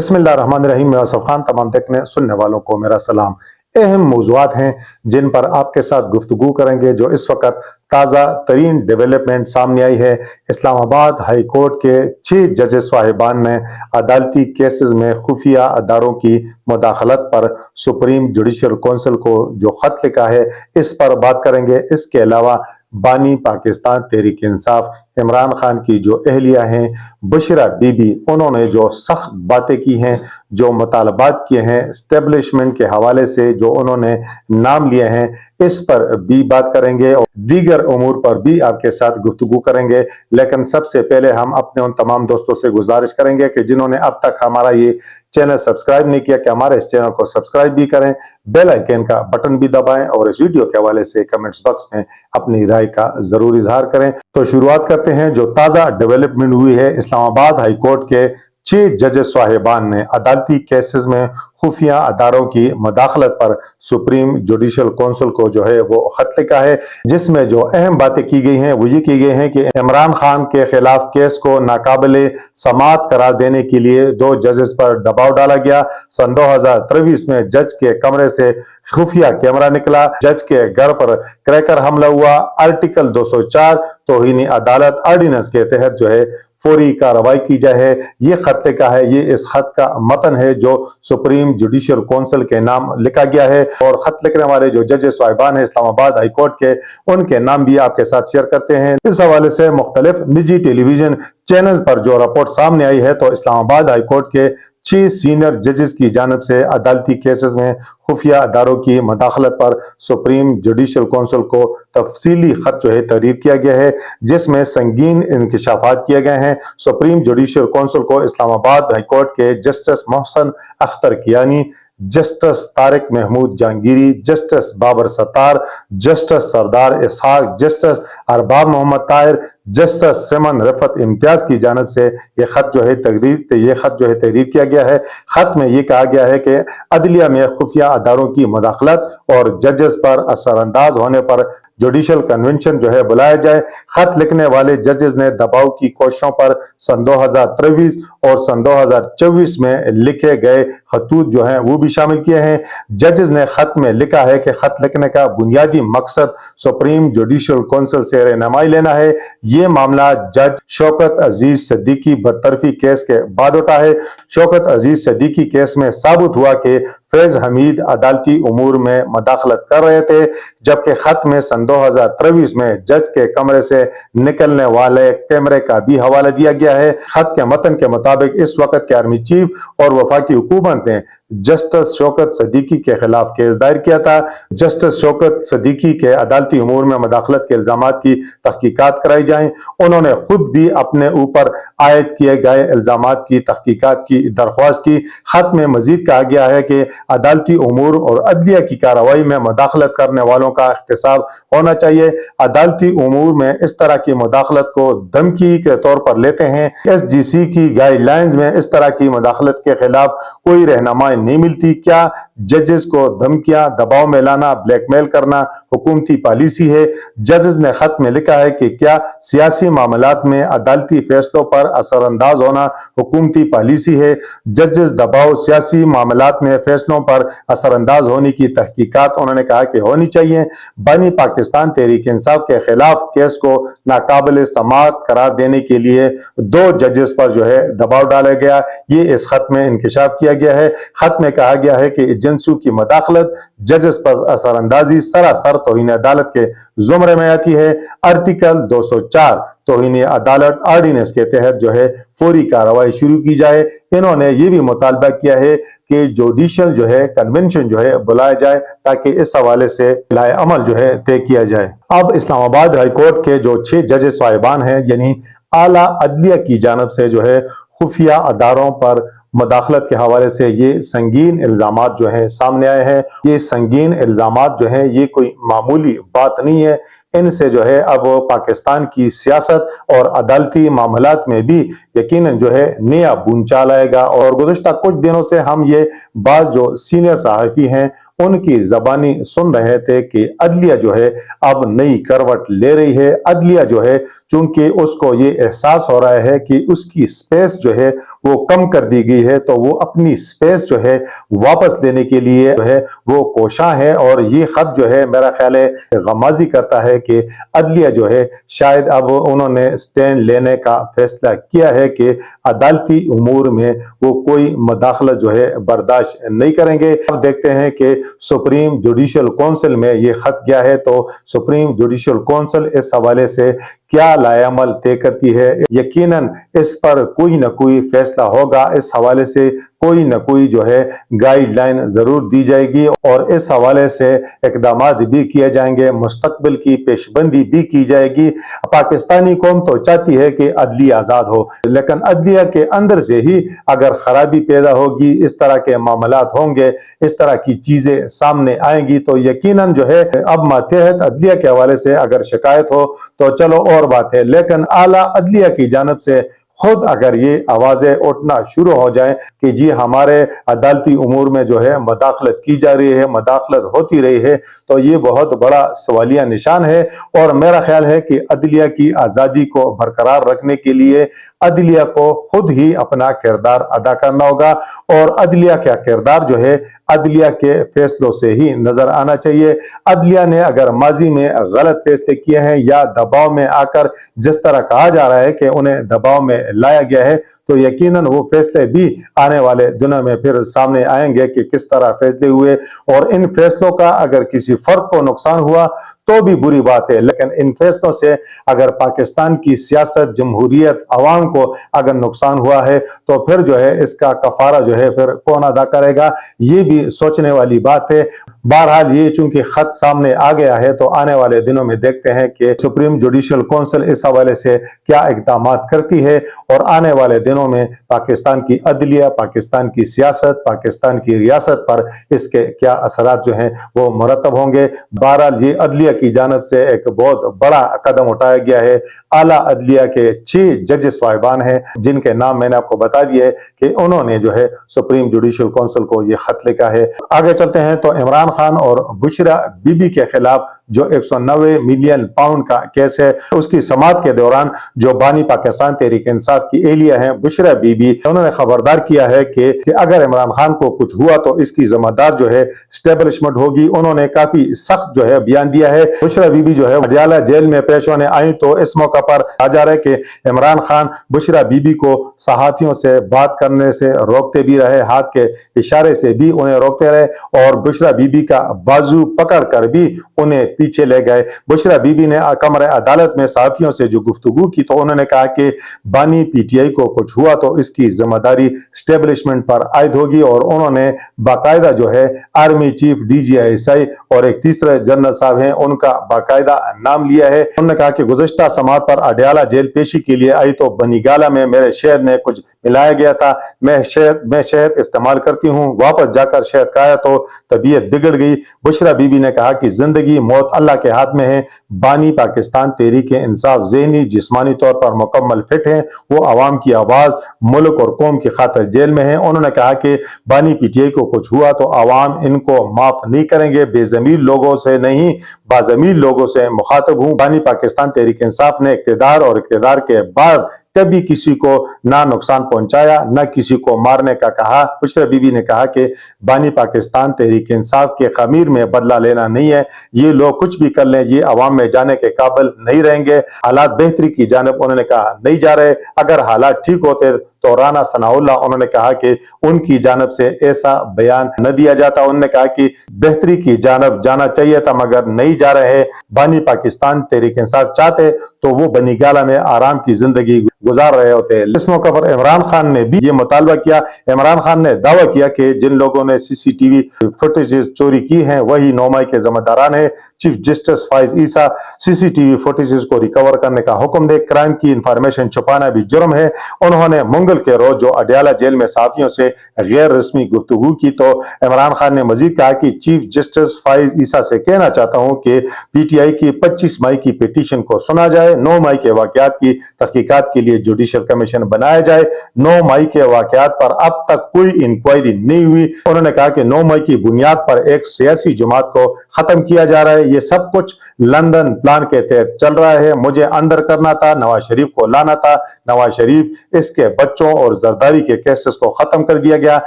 बिस्मिल्लाहिर्रहमानिर्रहीम। मैं आसिफ खान। तमाम देखने सुनने वालों को मेरा सलाम। अहम मौज़ूआत हैं जिन पर आपके साथ गुफ्तगू करेंगे, जो इस वक्त ताज़ा तरीन डेवलपमेंट सामने आई है। इस्लामाबाद हाई कोर्ट के 6 जजेस साहिबान ने अदालती केसेस में खुफिया अदारों की मुदाखलत पर सुप्रीम जुडिशल कौंसिल को जो खत लिखा है, इस पर बात करेंगे। इसके अलावा बानी पाकिस्तान तहरीक इंसाफ इमरान खान की जो अहलिया हैं बुशरा बीबी, उन्होंने जो सख्त बातें की हैं, जो मुतालबात किए हैं एस्टेब्लिशमेंट के हवाले से, जो उन्होंने नाम लिए हैं, इस पर भी बात करेंगे और दीगर उमूर पर भी आपके साथ गुफ्तगू करेंगे। लेकिन सबसे पहले हम अपने उन तमाम दोस्तों से गुजारिश करेंगे कि जिन्होंने अब तक हमारा ये चैनल सब्सक्राइब नहीं किया कि हमारे इस चैनल को सब्सक्राइब भी करें, बेल आइकन का बटन भी दबाएं और इस वीडियो के हवाले से कमेंट्स बॉक्स में अपनी राय का जरूर इजहार करें। तो शुरुआत करते हैं। जो ताज़ा डेवलपमेंट हुई है, इस्लामाबाद हाई कोर्ट के 6 जजेस साहिबान ने अदालती केसेस में खुफिया अदारों की मुदाखलत पर सुप्रीम जुडिशल कौंसिल को जो है वो खत लिखा है, जिसमें जो अहम बातें की गई हैं वो ये की गई हैं कि इमरान खान के खिलाफ केस को नाकाबिले समाअत करार देने के लिए 2 जजेस पर दबाव डाला गया। सन 2023 में जज के कमरे से खुफिया कैमरा निकला, जज के घर पर क्रैकर हमला हुआ। आर्टिकल 204 तौहीन अदालत ऑर्डिनेंस के तहत जो है फौरी कार्रवाई की जाए। ये खत लिखा है, ये इस खत का मतन है जो सुप्रीम जुडिशल कौंसिल के नाम लिखा गया है। और खत लिखने वाले जो जजेस साहिबान है इस्लामाबाद हाई कोर्ट के, उनके नाम भी आपके साथ शेयर करते हैं। इस हवाले से मुख्तलिफ निजी टेलीविजन चैनल पर जो रिपोर्ट सामने आई है, तो इस्लामाबाद हाई कोर्ट के 6 सीनियर जजेस की जानिब से अदालती केसेस में खुफिया अदारों की मुदाखलत पर सुप्रीम जुडिशल कौंसिल को तफसीली खत जो है तहरीर किया गया है, जिसमें संगीन इंकशाफात किए गए हैं। सुप्रीम जुडिशल कौंसिल को इस्लामाबाद हाई कोर्ट के justice Mohsin Akhtar Kayani, justice Tariq Mahmood Jahangiri, justice Babar Sattar, justice Sardar Ishaq, justice Arbab Muhammad Tahir, justice Saman Rafat Imtiaz की जानिब से ये खत जो है तहरीर किया गया है। खत में ये कहा गया है कि अदलिया में खुफिया अदारों की मुदाखलत और जजेस पर असरअंदाज होने पर जुडिशल कन्वेंशन जो है बुलाया जाए। खत लिखने वाले जजेस ने दबाव की कोशिशों पर सन 2023 और सन 2024 में लिखे गए खतूत जो हैं वो भी शामिल किए हैं। जजेस ने खत में लिखा है कि खत लिखने का बुनियादी मकसद सुप्रीम जुडिशल कौंसिल से रहनुमाई लेना है। ये मामला जज शौकत अजीज सिद्दीकी बरतरफी केस के बाद उठा है। शौकत अजीज सिद्दीकी केस में साबित हुआ कि फैज हमीद अदालती उमूर में मुदाखलत कर रहे थे, जबकि खत में सन 2023 में जज के कमरे से निकलने वाले कैमरे का भी हवाला दिया गया है। खत के मतन के मुताबिक इस वक्त के आर्मी चीफ और वफाकी हुकूमत ने जस्टिस शौकत सिद्दीकी के खिलाफ केस दायर किया था। जस्टिस शौकत सिद्दीकी के अदालती उमूर में मुदाखलत के इल्जामात की तहकीकात कराई जाए। उन्होंने खुद भी अपने ऊपर आयद किए गए इल्जामात की तहकीकात की दरख्वास्त की। खत में मजीद कहा गया है कि अदालती उमूर और अदलिया की कार्रवाई में मुदाखलत करने वालों का एहतसाब होना चाहिए। अदालती उमूर में इस तरह की मुदाखलत को धमकी के तौर पर लेते हैं। SGC की गाइडलाइंस में इस तरह की मुदाखलत के खिलाफ कोई रहनुमाई नहीं मिलती। क्या जजेस को धमकियां, दबाव में लाना, ब्लैकमेल करना हुकूमती पॉलिसी है? जजेस ने खत में लिखा है कि क्या सियासी मामलात में अदालती फैसलों पर असरअंदाज होना हुकूमती पॉलिसी है? जजेस दबाव, सियासी मामलात में फैसलों पर असरअंदाज होने की तहकीकात उन्होंने कहा कि होनी चाहिए। बानी पाकिस्तान तहरीक इंसाफ के खिलाफ केस को नाकाबिले समाअत करार देने के लिए 2 जजेस पर जो है दबाव डाला गया, ये इस खत में इंकशाफ किया गया है। खत में कहा गया है कि एजेंसियों की मुदाखलत, जजेस पर असरअंदाजी सरासर तौहीन अदालत के जुमरे में आती है। आर्टिकल 204 तौहीन अदालत ऑर्डिनेंस के तहत जो है फौरी कार्रवाई शुरू की जाए। इन्होंने ये भी मुतालबा किया है कि जुडिशल जो है कन्वेंशन जो है बुलाया जाए, ताकि इस हवाले से लाए अमल जो है तय किया जाए। अब इस्लामाबाद हाई कोर्ट के जो 6 जजेस साहिबान हैं, यानी आला अदलिया की जानिब से जो है खुफिया अदारों पर मुदाखलत के हवाले से ये संगीन इल्जामात जो है सामने आए हैं। ये संगीन इल्जामात जो है ये कोई मामूली बात नहीं है। इनसे जो है अब पाकिस्तान की सियासत और अदालती मामलात में भी यकीनन जो है नया भूचाल आएगा। और गुज़श्ता कुछ दिनों से हम ये बात जो सीनियर सहाफ़ी हैं ان کی زبانی سن رہے تھے کہ عدلیہ جو ہے اب نئی کروٹ لے رہی ہے۔ عدلیہ جو ہے چونکہ اس کو یہ احساس ہو رہا ہے کہ اس کی سپیس جو ہے وہ کم کر دی گئی ہے، تو وہ اپنی سپیس جو ہے واپس لینے کے لیے جو ہے وہ کوشاں ہے۔ اور یہ خط جو ہے میرا خیال ہے غمازی کرتا ہے کہ عدلیہ جو ہے شاید اب انہوں نے سٹینڈ لینے کا فیصلہ کیا ہے کہ عدالتی امور میں وہ کوئی مداخلت جو ہے برداشت نہیں کریں گے۔ اب دیکھتے ہیں کہ سپریم جوڈیشل کونسل میں یہ خط گیا ہے، تو سپریم جوڈیشل کونسل اس حوالے سے کیا لائے عمل طے کرتی ہے۔ یقیناً اس پر کوئی نہ کوئی فیصلہ ہوگا، اس حوالے سے کوئی نہ کوئی جو ہے گائیڈ لائن ضرور دی جائے گی، اور اس حوالے سے اقدامات بھی کیے جائیں گے، مستقبل کی پیش بندی بھی کی جائے گی۔ پاکستانی قوم تو چاہتی ہے کہ عدلیہ آزاد ہو، لیکن عدلیہ کے اندر سے ہی اگر خرابی پیدا ہوگی، اس طرح کے معاملات ہوں گے، اس طرح کی چیزیں سامنے آئیں گی، تو یقیناً جو ہے اب ماتحت عدلیہ کے حوالے سے اگر شکایت ہو تو چلو اور بات ہے، لیکن اعلیٰ عدلیہ کی جانب سے خود اگر یہ آوازیں اٹھنا شروع ہو جائیں کہ جی ہمارے عدالتی امور میں جو ہے مداخلت کی جا رہی ہے، مداخلت ہوتی رہی ہے، تو یہ بہت بڑا سوالیہ نشان ہے۔ اور میرا خیال ہے کہ عدلیہ کی آزادی کو برقرار رکھنے کے لیے عدلیہ کو خود ہی اپنا کردار ادا کرنا ہوگا، اور عدلیہ کا کردار جو ہے عدلیہ کے فیصلوں سے ہی نظر آنا چاہیے۔ عدلیہ نے اگر ماضی میں غلط فیصلے کیے ہیں یا دباؤ میں آ کر جس طرح کہا جا رہا ہے کہ انہیں دباؤ میں لایا گیا ہے، تو یقیناً وہ فیصلے بھی آنے والے دنوں میں پھر سامنے آئیں گے کہ کس طرح فیصلے ہوئے، اور ان فیصلوں کا اگر کسی فرد کو نقصان ہوا تو بھی بری بات ہے، لیکن ان فیصلوں سے اگر پاکستان کی سیاست، جمہوریت، عوام کو اگر نقصان ہوا ہے تو پھر جو ہے اس کا کفارہ جو ہے پھر کون ادا کرے گا، یہ بھی سوچنے والی بات ہے۔ بہرحال یہ چونکہ خط سامنے آ گیا ہے، تو آنے والے دنوں میں دیکھتے ہیں کہ سپریم جوڈیشل کونسل اس حوالے سے کیا اقدامات کرتی ہے، اور آنے والے دنوں میں پاکستان کی عدلیہ، پاکستان کی سیاست، پاکستان کی ریاست پر اس کے کیا اثرات جو ہیں وہ مرتب ہوں گے۔ بہرحال یہ عدلیہ کی جانب سے ایک بہت بڑا قدم اٹھایا گیا ہے۔ اعلیٰ عدلیہ کے 6 ججز صاحبان ہیں جن کے نام میں نے آپ کو بتا دیے کہ انہوں نے جو ہے سپریم جوڈیشل کونسل کو یہ خط لکھا ہے۔ آگے چلتے ہیں تو عمران خان اور بشرا بی بی کے خلاف جو 190 ملین پاؤنڈ کا کیس ہے، اس کی سماعت کے دوران جو بانی پاکستان تحریک انصاف کی اہلیہ ہیں بشرا بی بی، انہوں نے خبردار کیا ہے کہ اگر عمران خان کو کچھ ہوا تو اس کی ذمہ دار جو ہے اسٹیبلشمنٹ ہوگی۔ انہوں نے کافی سخت جو ہے بیان دیا ہے۔ بشرا بی بی جو ہے اڈیالہ جیل میں پیش ہونے آئیں، تو اس موقع پر کہا جا رہا ہے کہ عمران خان بشرا بی بی کو صحافیوں سے بات کرنے سے روکتے بھی رہے، ہاتھ کے اشارے سے بھی انہیں روکتے رہے، اور بشرا بی بی کا بازو پکڑ کر بھی انہیں پیچھے لے گئے۔ بشرا بی بی نے کمرہ عدالت میں صحافیوں سے جو گفتگو کی تو انہوں نے کہا کہ بانی پی ٹی آئی کو کچھ ہوا تو اس کی ذمہ داری اسٹیبلشمنٹ پر عائد ہوگی، اور انہوں نے باقاعدہ جو ہے army chief D G I S I اور ایک تیسرے جنرل صاحب ہیں ان کا باقاعدہ نام لیا ہے۔ انہوں نے کہا کہ گزشتہ سماعت پر اڈیالہ جیل پیشی کے لیے آئی تو بنی گالہ میں میرے شہد میں کچھ ملایا گیا تھا، میں شہد استعمال کرتی ہوں، واپس جا کر شہد کھایا تو طبیعت بگڑ گئی۔ بشرا بی بی نے کہا کہ زندگی موت اللہ کے ہاتھ میں ہے، بانی پاکستان تحریک انصاف ذہنی جسمانی طور پر مکمل فٹ ہیں، وہ عوام کی آواز ملک اور قوم کی خاطر جیل میں ہیں۔ انہوں نے کہا کہ بانی پی ٹی آئی کو کچھ ہوا تو عوام ان کو معاف نہیں کریں گے، بے ضمیر لوگوں سے نہیں باضمیر لوگوں سے مخاطب ہوں۔ بانی پاکستان تحریک انصاف نے اقتدار اور اقتدار کے بعد کبھی کسی کو نہ نقصان پہنچایا نہ کسی کو مارنے کا کہا۔ بشرا بی بی نے کہا کہ بانی پاکستان تحریک انصاف کے خمیر میں بدلہ لینا نہیں ہے، یہ لوگ کچھ بھی کر لیں یہ عوام میں جانے کے قابل نہیں رہیں گے۔ حالات بہتری کی جانب انہوں نے کہا نہیں جا رہے، اگر حالات ٹھیک ہوتے تو رانا ثناء اللہ انہوں نے کہا کہ ان کی جانب سے ایسا بیان نہ دیا جاتا۔ انہوں نے کہا کہ بہتری کی جانب جانا چاہیے تھا مگر نہیں جا رہے، بانی پاکستان تحریک انصاف چاہتے تو وہ بنی گالہ میں آرام کی زندگی گزار رہے ہوتے۔ اس موقع پر عمران خان نے بھی یہ مطالبہ کیا۔ عمران خان نے دعویٰ کیا کہ جن لوگوں نے سی سی ٹی وی فوٹیجز چوری کی ہیں وہی 9 مئی کے ذمہ داران ہیں۔ چیف جسٹس فائز عیسیٰ سی سی ٹی وی فوٹیجز کو ریکور کرنے کا حکم دے، کرائم کی انفارمیشن چھپانا بھی جرم ہے۔ انہوں نے منگل کے روز جو اڈیالہ جیل میں صحافیوں سے غیر رسمی گفتگو کی تو عمران خان نے مزید کہا کہ چیف جسٹس فائز عیسیٰ سے کہنا چاہتا ہوں کہ پی ٹی آئی کی 25 مئی کی پیٹیشن کو سنا جائے، 9 مئی کے واقعات کی تحقیقات کے لیے लिए जुडिशल कमीशन बनाया जाए। 9 मई के वाकयात पर अब तक कोई इंक्वायरी नहीं हुई। उन्होंने कहा कि 9 मई की बुनियाद पर एक सियासी जमात को खत्म किया जा रहा है। ये सब कुछ लंदन प्लान के तहत चल रहा है। मुझे अंदर करना था, नवाज शरीफ को लाना था, नवाज शरीफ, इसके बच्चों और जरदारी के केसेस को खत्म कर दिया गया।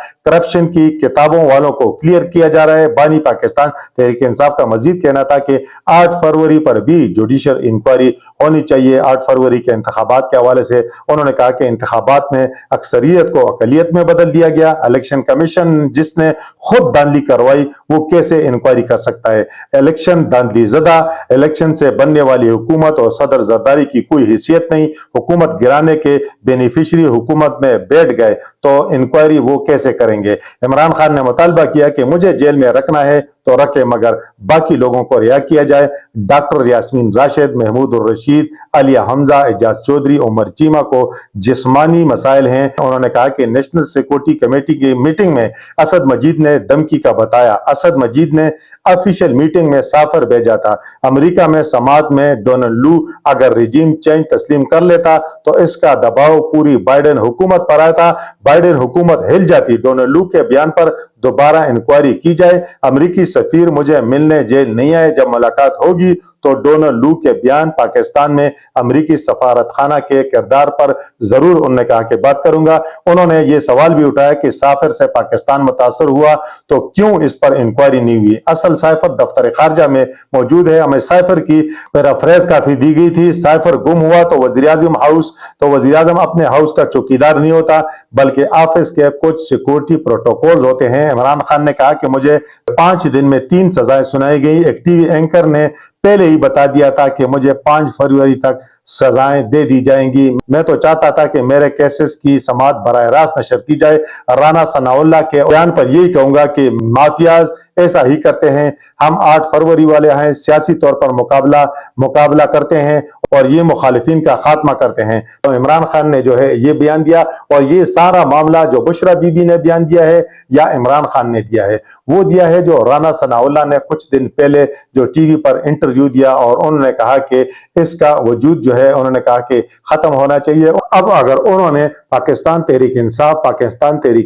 करप्शन की किताबों वालों को क्लियर किया जा रहा है। बानी पाकिस्तान तहरीक इंसाफ का मजीद कहना था कि 8 फरवरी पर भी जुडिशल इंक्वायरी होनी चाहिए। 8 फरवरी के इंतखाबात के हवाले से उन्होंने कहा कि इंतखाबात में अक्सरियत को अकलियत में बदल दिया गया। इलेक्शन कमीशन जिसने खुद धांधली करवाई वो कैसे इंक्वायरी कर सकता है? इलेक्शन धांधली ज़दा, इलेक्शन से बनने वाली हुकूमत और सदर जरदारी की कोई हैसियत नहीं। हुकूमत गिराने के बेनिफिशरी हुकूमत में बैठ गए तो इंक्वायरी वो कैसे करेंगे? इमरान खान ने मुतालबा किया कि मुझे जेल में रखना है तो रखे, मगर बाकी लोगों को रिहा किया जाए। डॉक्टर यास्मीन राशिद, महमूद उर रशीद, आलिया हमजा, एजाज चौधरी, उमर चीमा को जिस्मानी मसाइल हैं। उन्होंने कहा कि नेशनल सिक्योरिटी कमेटी की मीटिंग में असद मजीद ने धमकी का बताया। असद मजीद ने ऑफिशियल मीटिंग में साफर भेजा था। अमेरिका में समात में डोनाल्ड लू अगर रिजीम चेंज तस्लीम कर लेता तो इसका दबाव पूरी बाइडेन हुकूमत पर आता। बाइडेन हुकूमत हिल जाती। डोनाल्ड लू के बयान पर दोबारा इंक्वायरी की जाए। अमेरिकी सफीर मुझे मिलने जेल नहीं आए। जब मुलाकात होगी तो डोनाल्ड लू के बयान पाकिस्तान में अमेरिकी सफारत खाना के किरदार पर जरूर, उन्होंने कहा कि बात करूंगा। उन्होंने ये सवाल भी उठाया कि साफिर से पाकिस्तान मुतासर हुआ तो क्यों इस पर इंक्वायरी नहीं हुई? असल साइफर दफ्तर खारजा में मौजूद है। हमें साइफर की पैराफ्रेज काफी दी गई थी। साइफर गुम हुआ तो वजीर-ए-आज़म हाउस, तो वजीर-ए-आज़म अपने हाउस का चौकीदार नहीं होता बल्कि ऑफिस के कुछ सिक्योरिटी प्रोटोकॉल्स होते हैं। इमरान खान ने कहा कि मुझे 5 दिन में 3 सजाएं सुनाई गई। एक टीवी एंकर ने पहले ही बता दिया था कि मुझे 5 फरवरी तक सजाएं दे दी जाएंगी। मैं तो चाहता था कि मेरे केसेस की समाअत बराह रास्त नशर की जाए। राना सनाउल्लाह के बयान पर यही कहूंगा कि माफियाज ऐसा ही करते हैं। हम 8 फरवरी वाले हैं, सियासी तौर पर मुकाबला करते हैं और ये मुखालिफिन का खात्मा करते हैं। तो इमरान खान ने जो है ये बयान दिया और ये सारा मामला जो बुशरा बीबी ने बयान दिया है या इमरान खान ने दिया है, वो दिया है जो राना सनाउल्लाह ने कुछ दिन पहले जो टीवी पर इंटरव्यू दिया और उन्होंने कहा कि इसका वजूद जो है, उन्होंने कहा कि खत्म होना चाहिए। अब अगर उन्होंने पाकिस्तान तहरीक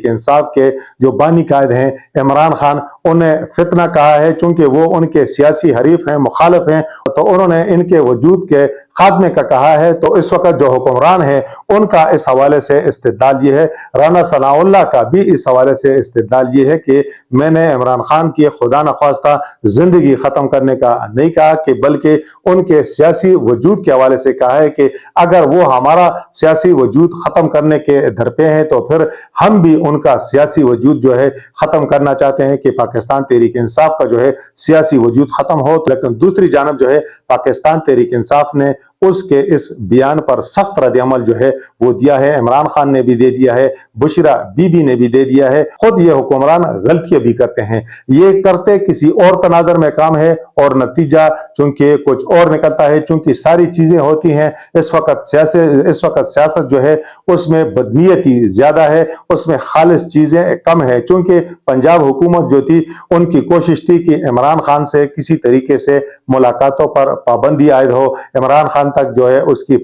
इंसाफ के जो बानी कायद हैं इमरान खान, उन्हें फितना कहा है चूंकि वो उनके सियासी हरीफ हैं, मुखालिफ हैं, तो उन्होंने इनके वजूद के खात्मे का कहा है। तो इस वक्त जो हुक्मरान है उनका इस हवाले से इस्तेदलाल ये है, राना सनाउल्लाह का भी इस हवाले से इस्तेदलाल ये है कि मैंने इमरान खान की खुदा न ख्वास्ता जिंदगी खत्म करने का नहीं कहा कि बल्कि उनके सियासी वजूद के हवाले से कहा है कि अगर वो हमारा सियासी वजूद खत्म करने के दर पे हैं तो फिर हम भी उनका सियासी वजूद जो है खत्म करना चाहते हैं कि पाकिस्तान तहरीक इंसाफ का जो है सियासी वजूद खत्म हो। लेकिन दूसरी जानब जो है पाकिस्तान तहरीक इंसाफ ने उसके इस बयान पर सख्त रद्द-ए-अमल जो है वो दिया है। इमरान खान ने भी दे दिया है, बुशरा बीबी ने भी दे दिया है। खुद ये हुक्मरान गलतियां भी करते हैं, ये करते किसी और तनाजर में काम है और नतीजा चूंकि कुछ और निकलता है। चूंकि सारी चीजें होती हैं इस वक्त सियासत जो है उसमें बदनीयती ज्यादा है, उसमें खालिस चीजें कम है। चूंकि पंजाब हुकूमत जो थी उनकी कोशिश थी कि इमरान खान से किसी तरीके से मुलाकातों पर पाबंदी आयद हो, इमरान खान तक जो है उसके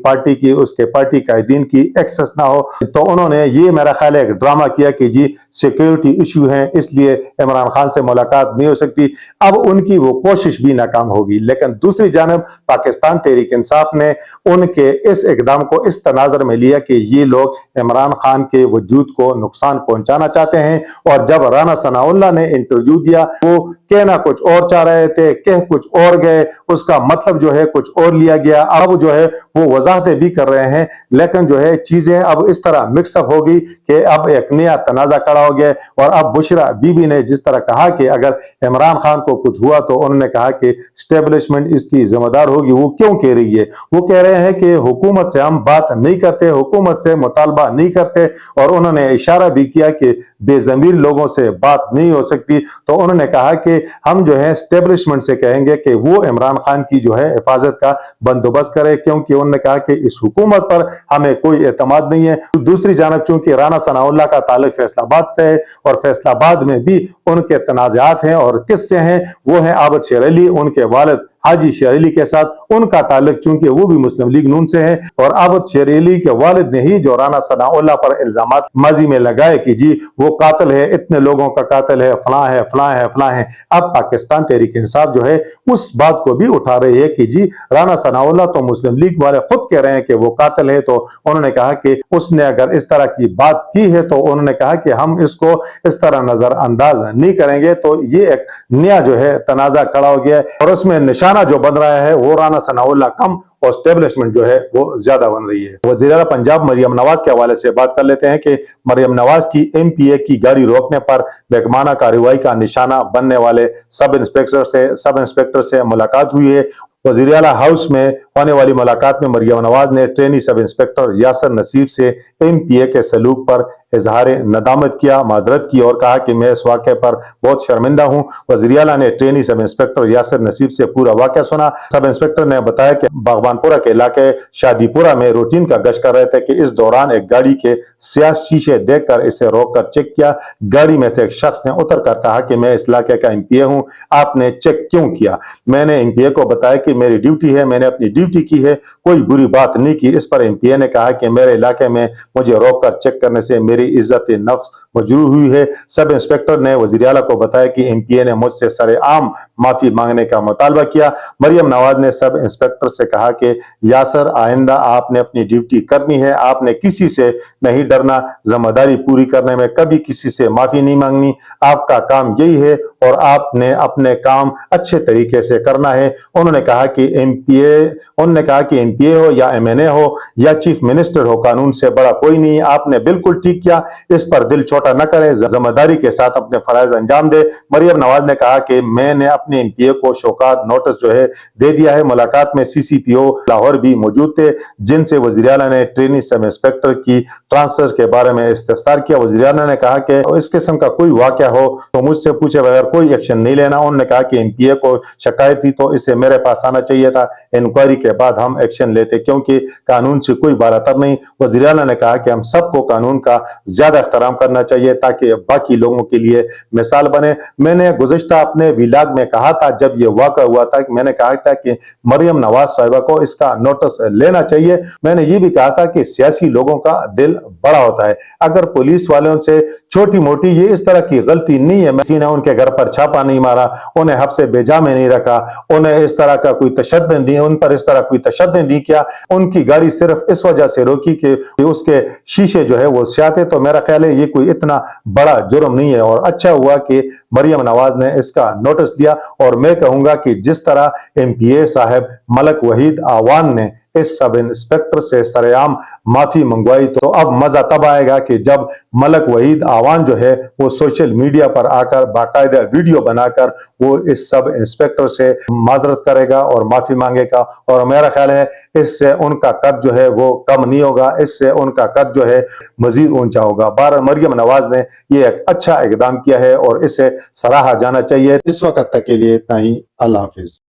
पार्टी कायदीन की एक्सेस ना हो। तो उन्होंने ये मेरा ख्याल है एक ड्रामा किया कि जी सिक्योरिटी इशू है इसलिए इमरान खान से मुलाकात नहीं हो सकती। अब उनकी वो कोशिश भी नाकाम होगी। लेकिन दूसरी जानब पाकिस्तान तहरीक इंसाफ ने उनके इस इकदाम को इस तनाजर में लिया कि ये लोग इमरान खान के वजूद को नुकसान पहुंचाना चाहते हैं। और जब राना सनाउल्लाह ने इंटरव्यू दिया वो कहना कुछ और चाह रहे थे, कह कुछ और गए, उसका मतलब जो है कुछ और लिया गया। अब जो है वो वजाहतें भी कर रहे हैं लेकिन जो है चीजें अब इस तरह मिक्सअप हो गई कि अब एक नया तनाजा खड़ा हो गया। और अब बुशरा बीबी ने जिस तरह कहा कि अगर इमरान खान को कुछ हुआ तो उन्होंने कहा कि स्टेबलिशमेंट इसकी जिम्मेदार होगी। वो क्यों कह रही है? वो कह रहे हैं कि हुकूमत से हम बात नहीं करते, हुकूमत से मुतालबा नहीं करते। और उन्होंने इशारा भी किया कि बेज़मीर लोगों से बात नहीं हो सकती। तो उन्होंने कहा कि हम जो है स्टेबलिशमेंट से कहेंगे कि वो इमरान खान की जो है हिफाजत का बंदोबस्त करे, क्योंकि उन्होंने कहा कि इस हुकूमत पर हमें कोई एतमाद नहीं है। दूसरी जानब चूंकि राना सनाउल्लाह का ताल्लुक फैसलाबाद से है और फैसलाबाद में भी उनके तनाज़ात हैं और किससे हैं, वो हैं आबद शेर अली, उनके वालिद हाजी शेर अली के साथ उनका ताल्लुक चूंकि वो भी मुस्लिम लीग नून से है, और अब शेर अली के वालिद ने ही जो राना सनाउल्लाह पर इल्जामात माजी में लगाए कि जी वो कातिल है, इतने लोगों का कातिल है, फलां है, फलां है, फलां है, अब पाकिस्तान तहरीक इंसाफ जो है उस बात को भी उठा रही है कि जी राना सनाउल्लाह तो मुस्लिम लीग वाले खुद कह रहे हैं कि वो कातिल है, तो उन्होंने कहा कि उसने अगर इस तरह की बात की है तो उन्होंने कहा कि हम इसको इस तरह नजरअंदाज नहीं करेंगे। तो ये एक नया जो है तनाजा खड़ा हो गया है, और उसमें निशाना जो बन रहा है वो राना सनाउल्लाह कम और एस्टेब्लिशमेंट जो है वो ज्यादा बन रही है। वज़ीर आला पंजाब मरियम नवाज के हवाले से बात कर लेते हैं कि मरियम नवाज की एमपीए की गाड़ी रोकने पर बेगमाना कार्रवाई का निशाना बनने वाले सब इंस्पेक्टर से मुलाकात हुई है। वज़ीर आला हाउस में होने वाली मुलाकात में मरियम नवाज ने ट्रेनी सब इंस्पेक्टर यासर नसीब से एमपीए के सलूक पर इजहार नदामत किया, माजरत की और कहा कि मैं इस वाक़े पर बहुत शर्मिंदा हूँ। वज़ीर आला ने ट्रेनी सब इंस्पेक्टर यासर नसीब से पूरा वाक़या सुना। सब इंस्पेक्टर ने बताया कि बागबानपुरा के इलाके शादीपुरा में रूटीन का गश्त कर रहे थे कि इस दौरान एक गाड़ी के स्याह शीशे देखकर इसे रोककर चेक किया। गाड़ी में से एक शख्स ने उतर कर कहा कि मैं इस इलाके का एमपीए हूँ, आपने चेक क्यों किया? मैंने एमपीए को बताया कि मेरी ड्यूटी है, मैंने अपनी ड्यूटी की है, कोई बुरी बात नहीं की। इस पर एमपीए ने कहा कि मेरे इलाके में मुझे रोककर चेक करने से मेरी इज्जत नफ्स मजरूह हुई है। सब इंस्पेक्टर ने वज़ीर आला को बताया कि एमपीए ने मुझसे सरेआम माफी मांगने का मुतालबा किया। मरियम नवाज ने सब इंस्पेक्टर से कहा कि यासर, आइंदा आपने अपनी ड्यूटी करनी है, आपने किसी से नहीं डरना, जिम्मेदारी पूरी करने में कभी किसी से माफी नहीं मांगनी, आपका काम यही है और आपने अपने काम अच्छे तरीके से करना है। उन्होंने कहा कि एमपीए हो या एमएनए हो या चीफ मिनिस्टर हो, कानून से बड़ा कोई नहीं, आपने बिल्कुल ठीक किया, इस पर दिल छोटा न करें, जिम्मेदारी के साथ अपने फराइज अंजाम दे। मरियम नवाज ने कहा कि मैंने अपने एमपीए को शौकात नोटिस जो है दे दिया है। मुलाकात में सीसीपीओ लाहौर भी मौजूद थे, जिनसे वज़ीर आला ने ट्रेनी सब इंस्पेक्टर की ट्रांसफर के बारे में इस्तफसार किया। वज़ीर आला ने कहा कि इस किस्म का कोई वाक़या हो तो मुझसे पूछे बगैर कोई एक्शन नहीं लेना। उन्होंने कहा कि एमपीए को शिकायत थी तो इसे मेरे पास आना चाहिए था, इंक्वायरी के बाद हम एक्शन लेते, क्योंकि कानून से कोई बालातर नहीं। वज़ीर आला ने कहा कि हम सबको कानून का ज्यादा एहतराम करना चाहिए ताकि बाकी लोगों के लिए मिसाल बने। मैंने गुज़िश्ता अपने विलाग में कहा था, जब ये वाक़ा हुआ था, कि मैंने कहा था कि मरियम नवाज साहिबा को इसका नोटिस लेना चाहिए। मैंने ये भी कहा था कि सियासी लोगों का दिल बड़ा होता है, अगर पुलिस वालों से छोटी मोटी ये इस तरह की गलती नहीं है, किसी ने उनके घर पर छापा नहीं मारा, उन्हें हब्से बेजा में नहीं रखा, उन्हें इस तरह का कोई तशद्दुद नहीं, उन पर इस तरह कोई तशद्दुद नहीं किया, उनकी गाड़ी सिर्फ इस वजह से रोकी कि उसके शीशे जो है वो स्याह थे, तो मेरा ख्याल है ये कोई इतना बड़ा जुर्म नहीं है। और अच्छा हुआ कि मरियम नवाज ने इसका नोटिस दिया। और मैं कहूंगा कि जिस तरह एमपीए साहब मलक वहीद आवान ने इस सब इंस्पेक्टर से सरेआम माफी मंगवाई, तो अब मजा तब आएगा कि जब मलक वहीद आवान जो है वो सोशल मीडिया पर आकर बाकायदा वीडियो बनाकर वो इस सब इंस्पेक्टर से माजरत करेगा और माफी मांगेगा। और मेरा ख्याल है इससे उनका कद जो है वो कम नहीं होगा, इससे उनका कद जो है मजीद ऊंचा होगा। बहरहाल मरियम नवाज ने ये एक अच्छा इकदाम किया है और इसे सराहा जाना चाहिए। इस वक्त तक के लिए इतना ही। अल्लाह हाफिज।